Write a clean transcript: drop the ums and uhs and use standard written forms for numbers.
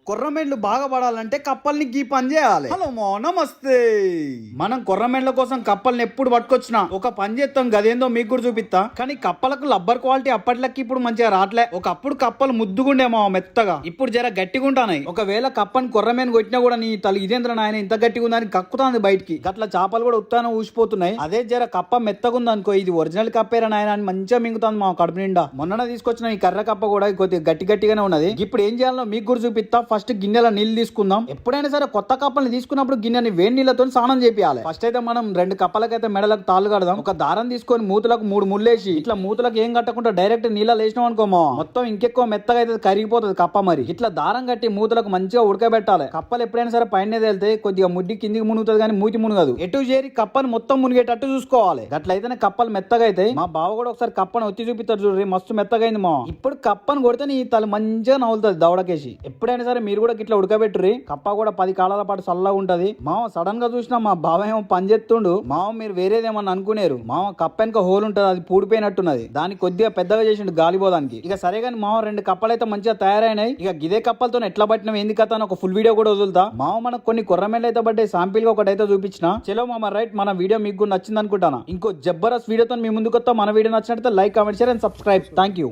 కొర్రమేండ్లు బాగా పడాలంటే కప్పల్ని గీ పని చేయాలి. హలో నమస్తే. మనం కొర్రమేండ్ల కోసం కప్పల్ని ఎప్పుడు పట్టుకొచ్చినా ఒక పని చేస్తాం, గదేందో మీకు కూడా చూపిస్తా. కానీ కప్పలకు లబ్బర్ క్వాలిటీ అప్పట్లకి ఇప్పుడు మంచిగా రావట్లే. ఒకప్పుడు కప్పలు ముద్దుగుండేమో మెత్తగా, ఇప్పుడు జర గట్టిగా ఉంటాయి. ఒకవేళ కప్పని కొర్రమేను కొట్టినా కూడా నీ తల ఇదేంద్ర నాయన ఇంత గట్టిగా ఉందని కక్కుతాంది బయటికి. గట్ల చేపలు కూడా ఉత్తానం ఊసిపోతున్నాయి. అదే జర కప్ప మెత్తగా ఉంది అనుకో, ఇది ఒరిజినల్ కప్పేరా నాయన అని మంచిగా మింగుతాంది మా కడుపు నిండా. మొన్న తీసుకొచ్చిన ఈ కర్ర కప్ప కూడా కొద్దిగా గట్టిగానే ఉన్నది. ఇప్పుడు ఏం చేయాలో మీకు కూడా చూపిస్తా. ఫస్ట్ గిన్నెల నీళ్ళు తీసుకుందాం. ఎప్పుడైనా సరే కొత్త కప్పల్ని తీసుకున్నప్పుడు గిన్నెని వేడి నీళ్ళతో స్నానం చేపియాలి. ఫస్ట్ అయితే మనం 2 కప్పలకైతే మెడలకు తాళ్ళు కడదాం. ఒక దారం తీసుకొని మూతులకు 3 ముళ్ళేసి ఇట్లా మూతులకు ఏం కట్టకుండా డైరెక్ట్ నీళ్ళలో వేసినాం అనుకోమో మొత్తం ఇంకెక్కువ మెత్తగా అయితే కరిగిపోతుంది కప్ప. మరి ఇట్లా దారం కట్టి మూతులకు మంచిగా ఉడకబెట్టాలి. కప్పలు ఎప్పుడైనా సరే పైన వెళ్తే కొద్దిగా ముడ్డి కిందికి మునుగుతుంది కానీ మూతి మునుగదు. ఎటు చేరి కప్పని మొత్తం మునిగేటట్టు చూసుకోవాలి. అట్లయితేనే కప్పలు మెత్తగా అయితే. మా బావ కూడా ఒకసారి కప్పని ఒత్తి చూపిస్తారు చూడండి, మస్తు మెత్తగా అయింది మా. ఇప్పుడు కప్పని కొడితే నీ తల మంచిగా నవ్వుతుంది దవడకేసి. ఎప్పుడైనా సరే మీరు కూడా ఇట్లా ఉడకబెట్టుర్రి. కప్ప కూడా 10 కాలాల పాటు చల్లగా ఉంటది. మామ సడన్ గా చూసినా మా బావ ఏమో పని చేస్తుండు. మామ మీరు వేరేదేమన్నా అనుకునేరు. మామ కప్ప వెనక హోల్ ఉంటది, అది పూడిపోయినట్టున్నది. దానికి కొద్దిగా పెద్దగా చేసిండు గాలిపోదానికి. ఇక సరే కానీ మామ 2 కప్పలు అయితే మంచిగా తయారైనాయి. ఇక గిదే కప్పలతో ఎట్లా పట్టినాం ఏంది కథ అని ఒక ఫుల్ వీడియో కూడా వదులుతా. మామ మనకు కొన్ని కొర్రమేళ్ళు అయితే పడ్డాయి. శాంపిల్ గా ఒకటైతే చూపించిన. చలో మామ రైట్, మన వీడియో మీకు కూడా నచ్చింది అనుకుంటాను. ఇంకో జబర్దస్త్ వీడియోతో మీ ముందుకు వస్తా. మన వీడియో నచ్చినట్లయితే like, comment, share and subscribe. Thank you.